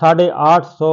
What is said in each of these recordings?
850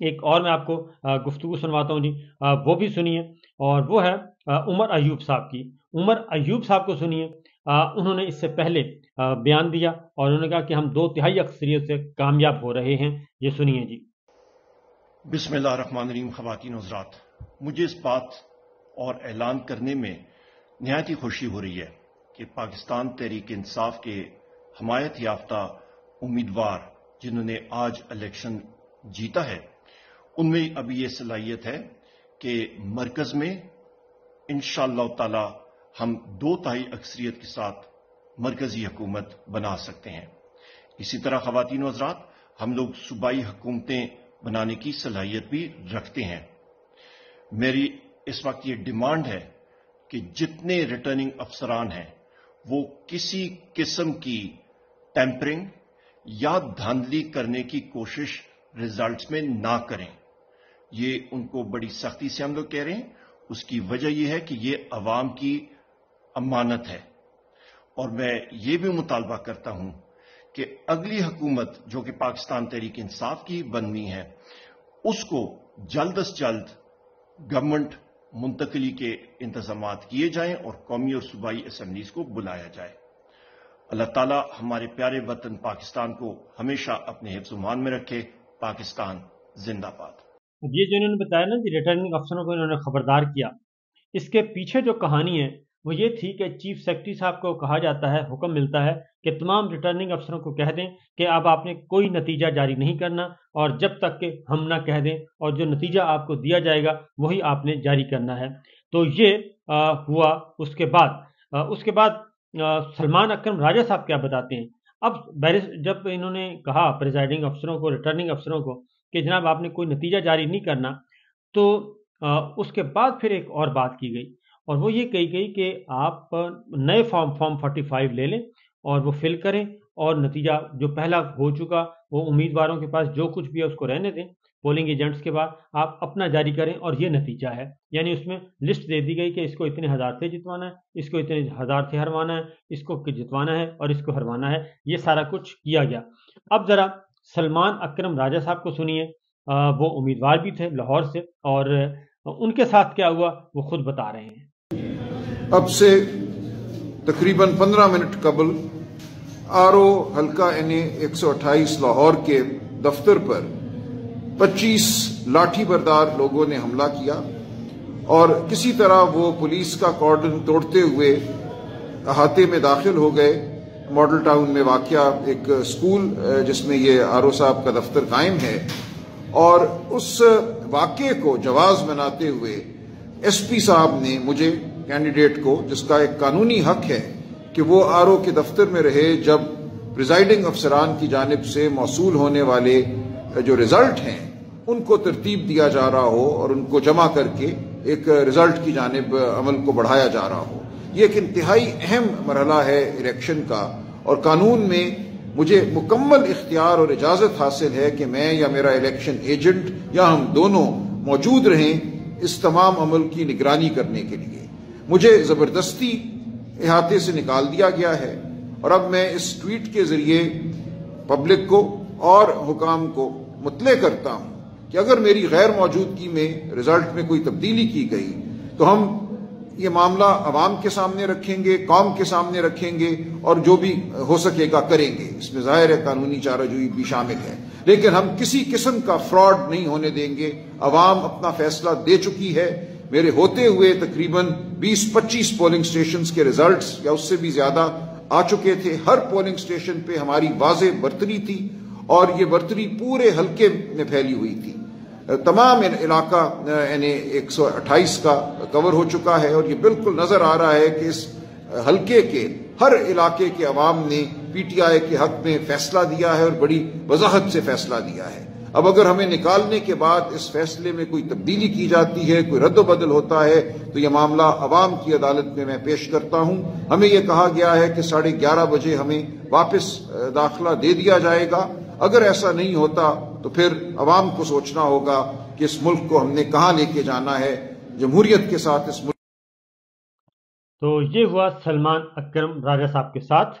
ایک اور میں آپ کو گفتگو سنواتا ہوں جی، وہ بھی سنیے، اور وہ ہے عمر ایوب صاحب کی۔ عمر ایوب صاحب کو سنیے، انہوں نے اس سے پہلے بیان دیا اور انہوں نے کہا کہ ہم 2/3 اکثریت سے کامیاب ہو رہے ہیں۔ یہ سنیے جی۔ بسم اللہ الرحمن الرحیم۔ خواتین و حضرات، مجھے اس بات اور اعلان کرنے میں نہایت ہی خوشی ہو رہی ہے کہ پاکستان تحریک انصاف کے حمایت یافتہ امیدوار جنہوں نے آج الیکشن جیتا ہے، ان میں ابھی یہ صلاحیت ہے کہ مرکز میں انشاءاللہ تعالی ہم 2/3 اکثریت کے ساتھ مرکزی حکومت بنا سکتے ہیں۔ اسی طرح خواتین و حضرات، ہم لوگ صوبائی حکومتیں بنانے کی صلاحیت بھی رکھتے ہیں۔ میری اس وقت یہ ڈیمانڈ ہے کہ جتنے ریٹرننگ افسران ہیں وہ کسی قسم کی ٹیمپرنگ یا دھاندلی کرنے کی کوشش ریزلٹس میں نہ کریں۔ یہ ان کو بڑی سختی سے ہم لوگ کہہ رہے ہیں۔ اس کی وجہ یہ ہے کہ یہ عوام کی امانت ہے، اور میں یہ بھی مطالبہ کرتا ہوں کہ اگلی حکومت جو کہ پاکستان تحریک انصاف کی بننی ہے، اس کو جلد از جلد گورنمنٹ منتقلی کے انتظامات کیے جائیں اور قومی اور صوبائی اسمبلیز کو بلایا جائے۔ اللہ تعالیٰ ہمارے پیارے وطن پاکستان کو ہمیشہ اپنے حفظ و امان میں رکھے۔ پاکستان زندہ باد۔ یہ جو انہوں نے بتایا نا کہ ریٹرننگ افسروں کو انہوں نے خبردار کیا، اس کے پیچھے جو کہانی ہے وہ یہ تھی کہ چیف سیکرٹری صاحب کو کہا جاتا ہے، حکم ملتا ہے کہ تمام ریٹرننگ افسروں کو کہہ دیں کہ اب آپ نے کوئی نتیجہ جاری نہیں کرنا، اور جب تک کہ ہم نہ کہہ دیں، اور جو نتیجہ آپ کو دیا جائے گا وہی آپ نے جاری کرنا ہے۔ تو یہ ہوا۔ اس کے بعد سلمان اکرم راجہ صاحب کیا بتاتے ہیں۔ اب جب انہوں نے کہا پریزائڈنگ افسروں کو، ریٹرننگ افسروں کو کہ جناب آپ نے کوئی نتیجہ جاری نہیں کرنا، تو اس کے بعد پھر ایک اور بات کی گئی، اور وہ یہ کہی گئی کہ آپ نئے فارم 45 لے لیں اور وہ فل کریں، اور نتیجہ جو پہلا ہو چکا وہ امیدواروں کے پاس جو کچھ بھی ہے اس کو رہنے دیں، پولنگ ایجنٹس کے بعد آپ اپنا جاری کریں، اور یہ نتیجہ ہے۔ یعنی اس میں لسٹ دے دی گئی کہ اس کو اتنے ہزار سے جتوانا ہے، اس کو اتنے ہزار سے ہروانا ہے، اس کو جتوانا ہے، اور اس کو ہروانا ہے۔ یہ سارا کچھ کیا گیا۔ اب ذرا سلمان اکرم راجہ صاحب کو سنیے، وہ امیدوار بھی تھے لاہور سے، اور ان کے ساتھ کیا ہوا وہ خود بتا رہے ہیں۔ اب سے تقریباً 15 منٹ قبل RO حلقہ NA 128 لاہور کے دفتر پر 25 لاٹھی بردار لوگوں نے حملہ کیا، اور کسی طرح وہ پولیس کا کارڈن توڑتے ہوئے احاطے میں داخل ہو گئے۔ ماڈل ٹاؤن میں واقع ایک اسکول جس میں یہ RO صاحب کا دفتر قائم ہے، اور اس واقعے کو جواز بناتے ہوئے SP صاحب نے مجھے، کینڈیڈیٹ کو جس کا ایک قانونی حق ہے کہ وہ RO کے دفتر میں رہے جب پریزائڈنگ افسران کی جانب سے موصول ہونے والے جو رزلٹ ہیں ان کو ترتیب دیا جا رہا ہو اور ان کو جمع کر کے ایک رزلٹ کی جانب عمل کو بڑھایا جا رہا ہو۔ یہ ایک انتہائی اہم مرحلہ ہے الیکشن کا، اور قانون میں مجھے مکمل اختیار اور اجازت حاصل ہے کہ میں یا میرا الیکشن ایجنٹ یا ہم دونوں موجود رہیں اس تمام عمل کی نگرانی کرنے کے لیے۔ مجھے زبردستی احاطے سے نکال دیا گیا ہے، اور اب میں اس ٹویٹ کے ذریعے پبلک کو اور حکام کو مطلع کرتا ہوں کہ اگر میری غیر موجودگی میں رزلٹ میں کوئی تبدیلی کی گئی تو ہم یہ معاملہ عوام کے سامنے رکھیں گے، قوم کے سامنے رکھیں گے، اور جو بھی ہو سکے گا کریں گے۔ اس میں ظاہر ہے قانونی چارہ جوئی بھی شامل ہے، لیکن ہم کسی قسم کا فراڈ نہیں ہونے دیں گے۔ عوام اپنا فیصلہ دے چکی ہے۔ میرے ہوتے ہوئے تقریباً 20-25 پولنگ سٹیشنز کے رزلٹس یا اس سے بھی زیادہ آ چکے تھے۔ ہر پولنگ سٹیشن پہ ہماری واضح برتری تھی، اور یہ برتری پورے حلقے میں پھیلی ہوئی تھی۔ تمام علاقہ NA 128 کا کور ہو چکا ہے، اور یہ بالکل نظر آ رہا ہے کہ اس حلقے کے ہر علاقے کے عوام نے PTI کے حق میں فیصلہ دیا ہے، اور بڑی وضاحت سے فیصلہ دیا ہے۔ اب اگر ہمیں نکالنے کے بعد اس فیصلے میں کوئی تبدیلی کی جاتی ہے، کوئی رد و بدل ہوتا ہے، تو یہ معاملہ عوام کی عدالت میں پیش کرتا ہوں۔ ہمیں یہ کہا گیا ہے کہ 11:30 بجے ہمیں واپس داخلہ دے دیا جائے گا۔ اگر ایسا نہیں ہوتا تو پھر عوام کو سوچنا ہوگا کہ اس ملک کو ہم نے کہاں لے کے جانا ہے۔ جمہوریت کے ساتھ اس ملک۔ تو یہ ہوا سلمان اکرم راجہ صاحب کے ساتھ،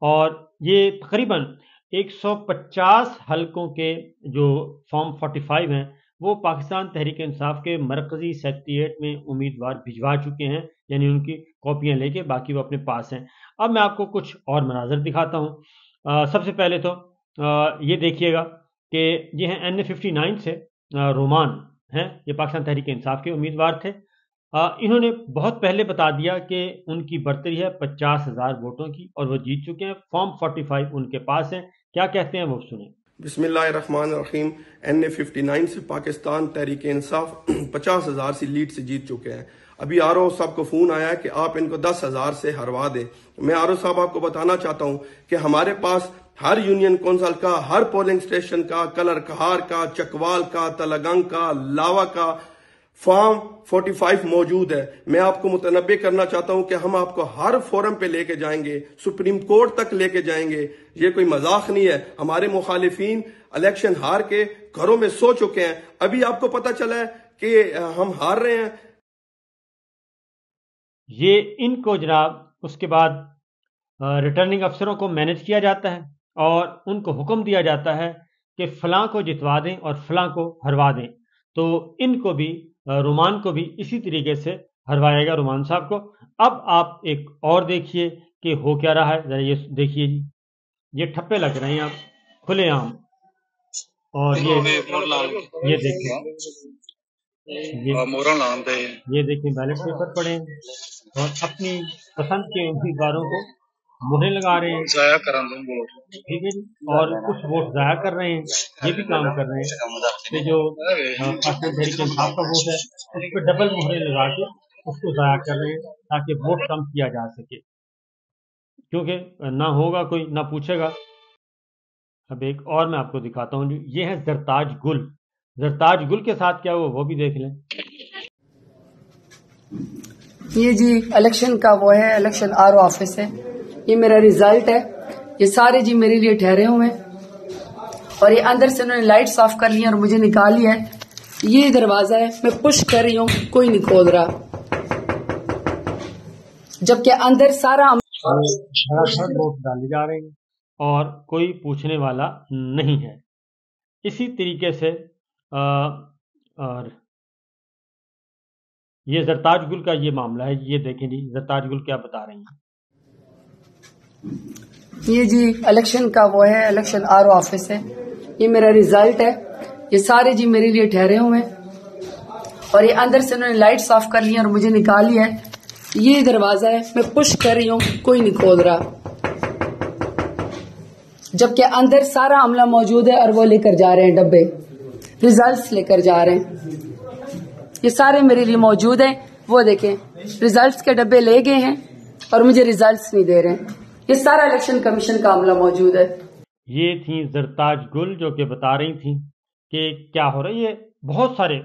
اور یہ تقریباً 150 حلقوں کے جو فارم 45 ہیں وہ پاکستان تحریک انصاف کے مرکزی سیکریٹریٹ میں امیدوار بھجوا چکے ہیں، یعنی ان کی کاپیاں لے کے، باقی وہ اپنے پاس ہیں۔ اب میں آپ کو کچھ اور مناظر دکھاتا ہوں۔ سب سے پہلے تو یہ دیکھیے گا کہ یہ ہیں NA59 سے رومان ہیں، یہ پاکستان تحریک انصاف کے امیدوار تھے۔ انہوں نے بہت پہلے بتا دیا کہ ان کی برتری ہے 50,000 ووٹوں کی اور وہ جیت چکے ہیں۔ فارم 45 ان کے پاس ہیں، کیا کہتے ہیں وہ سنیں۔ بسم اللہ الرحمن الرحیم۔ NA59 سے پاکستان تحریک انصاف 50,000 سی لیڈ سے جیت چکے ہیں۔ ابھی آرو صاحب کو فون آیا کہ آپ ان کو 10,000 سے ہروا دیں۔ میں آرو صاحب آپ کو بتانا چاہتا ہوں کہ ہمارے پاس ہر یونین کونسل کا، ہر پولنگ سٹیشن کا، کلر کہار کا، چکوال کا، تلگنگ کا، لاوا کا فارم 45 موجود ہے۔ میں آپ کو متنبع کرنا چاہتا ہوں کہ ہم آپ کو ہر فورم پہ لے کے جائیں گے، سپریم کورٹ تک لے کے جائیں گے۔ یہ کوئی مذاق نہیں ہے۔ ہمارے مخالفین الیکشن ہار کے گھروں میں سو چکے ہیں، ابھی آپ کو پتہ چلا ہے کہ ہم ہار رہے ہیں۔ یہ ان کو جناب اس کے بعد ریٹرننگ افسروں کو مینج کیا جاتا ہے اور ان کو حکم دیا جاتا ہے کہ فلاں کو جتوا دیں اور فلاں کو ہروا دیں۔ تو ان کو بھی، رومان کو بھی اسی طریقے سے ہروایا گا، رومان صاحب کو۔ اب آپ ایک اور دیکھیے کہ ہو کیا رہا ہے، ذرا یہ دیکھیے جی، یہ ٹھپے لگ رہے ہیں آپ کھلے عام، اور یہ دیکھیں، یہ دیکھیں بیلٹ پیپر پڑے ہیں اور اپنی پسند کے امیدواروں کو مہریں لگا رہے ہیں، ٹھیک ہے جی، اور کچھ ووٹ ضائع کر رہے ہیں، یہ بھی کام کر رہے ہیں کہ جو پاکستان تحریک انصاف کا ووٹ ہے اس پہ ڈبل مہریں لگا کے اس کو ضائع کر رہے ہیں تاکہ ووٹ کم کیا جا سکے، کیونکہ نہ ہوگا کوئی نہ پوچھے گا۔ اب ایک اور میں آپ کو دکھاتا ہوں، یہ ہے زرتاج گل۔ زرتاج گل کے ساتھ کیا ہوا وہ بھی دیکھ لیں۔ یہ جی الیکشن کا وہ ہے، الیکشن آر او آفس ہے، یہ میرا ریزلٹ ہے، یہ سارے جی میرے لیے ٹھہرے ہوئے ہیں اور یہ اندر سے انہوں نے لائٹس آف کر لی اور مجھے نکال لیا ہے۔ یہ دروازہ ہے، میں پش کر رہی ہوں، کوئی نہیں کھول رہا، جبکہ اندر سارا ووٹ ڈالے جا رہے ہیں اور کوئی پوچھنے والا نہیں ہے۔ اسی طریقے سے اور یہ زرتاج گل کا یہ معاملہ ہے، یہ دیکھیں جی زرتاج گل کیا بتا رہی ہیں۔ یہ جی الیکشن کا وہ ہے، الیکشن آر او آفس ہے، یہ میرا ریزلٹ ہے، یہ سارے جی میرے لیے ٹھہرے ہوئے ہیں اور یہ اندر سے انہوں نے لائٹس آف کر لی اور مجھے نکال لیا ہے۔ یہ دروازہ ہے، میں پش کر رہی ہوں، کوئی نہیں کھول رہا، جبکہ اندر سارا عملہ موجود ہے اور وہ لے کر جا رہے ہیں ڈبے، ریزلٹس لے کر جا رہے ہیں۔ یہ سارے میرے لیے موجود ہیں، وہ دیکھیں ریزلٹس کے ڈبے لے گئے ہیں اور مجھے ریزلٹس نہیں دے رہے ہیں۔ یہ سارا الیکشن کمیشن کا عملہ موجود ہے۔ یہ تھیں زرتاج گل جو کہ بتا رہی تھیں کہ کیا ہو رہا ہے۔ یہ بہت سارے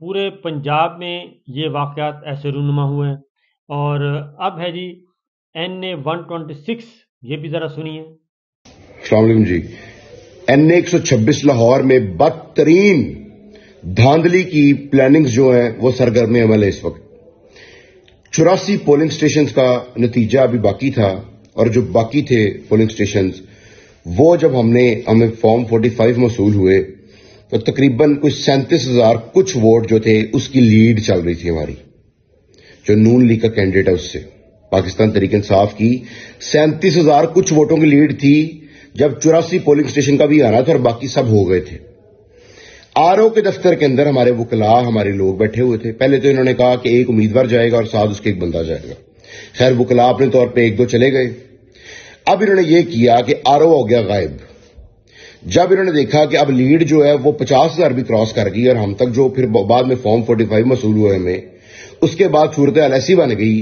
پورے پنجاب میں یہ واقعات ایسے رونما ہوئے ہیں۔ اور اب ہے جی NA126، یہ بھی ذرا سنیے۔ السلام علیکم جی۔ NA126 لاہور میں بدترین دھاندلی کی پلاننگز جو ہیں وہ سرگرم عمل ہے اس وقت۔ 84 پولنگ سٹیشنز کا نتیجہ ابھی باقی تھا، اور جو باقی تھے پولنگ سٹیشنز وہ جب ہمیں فارم 45 موصول ہوئے تو تقریباً کچھ 37,000 کچھ ووٹ جو تھے اس کی لیڈ چل رہی تھی ہماری، جو نون لیگ کا کینڈیڈیٹ ہے اس سے، پاکستان تحریک انصاف کی 37,000 کچھ ووٹوں کی لیڈ تھی جب 84 پولنگ سٹیشن کا بھی آنا تھا اور باقی سب ہو گئے تھے۔ آر او کے دفتر کے اندر ہمارے وکلاء، ہمارے لوگ بیٹھے ہوئے تھے۔ پہلے تو انہوں نے کہا کہ ایک امیدوار جائے گا اور ساتھ اس کے ایک بندہ جائے گا۔ خیر وکلاء اپنے طور پہ ایک دو چلے گئے۔ اب انہوں نے یہ کیا کہ آر او ہو گیا غائب۔ جب انہوں نے دیکھا کہ اب لیڈ جو ہے وہ 50,000 بھی کراس کر گئی اور ہم تک جو پھر بعد میں فارم 45 موصول ہوئے ہمیں، اس کے بعد صورتحال ایسی بن گئی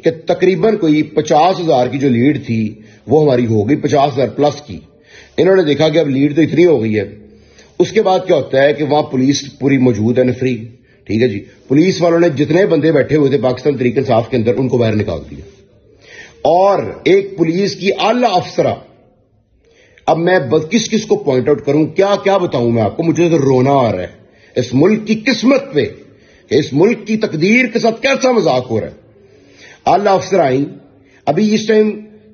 کہ تقریباً کوئی 50,000 کی جو لیڈ تھی وہ ہماری ہو گئی 50,000 پلس کی۔ انہوں نے دیکھا کہ اب لیڈ تو اتنی ہو گئی ہے۔ اس کے بعد کیا ہوتا ہے کہ وہاں پولیس پوری موجود ہے، نفری، ٹھیک ہے جی، پولیس والوں نے جتنے بندے بیٹھے ہوئے تھے پاکستان تحریک انصاف کے اندر ان کو باہر نکال دیا، اور ایک پولیس کی اعلیٰ افسرہ، اب میں کس کو پوائنٹ آؤٹ کروں، کیا بتاؤں میں آپ کو، مجھے تو رونا آ رہا ہے اس ملک کی قسمت پہ کہ اس ملک کی تقدیر کے ساتھ کیسا مذاق ہو رہا ہے۔ اعلیٰ افسر آئیں، ابھی اس ٹائم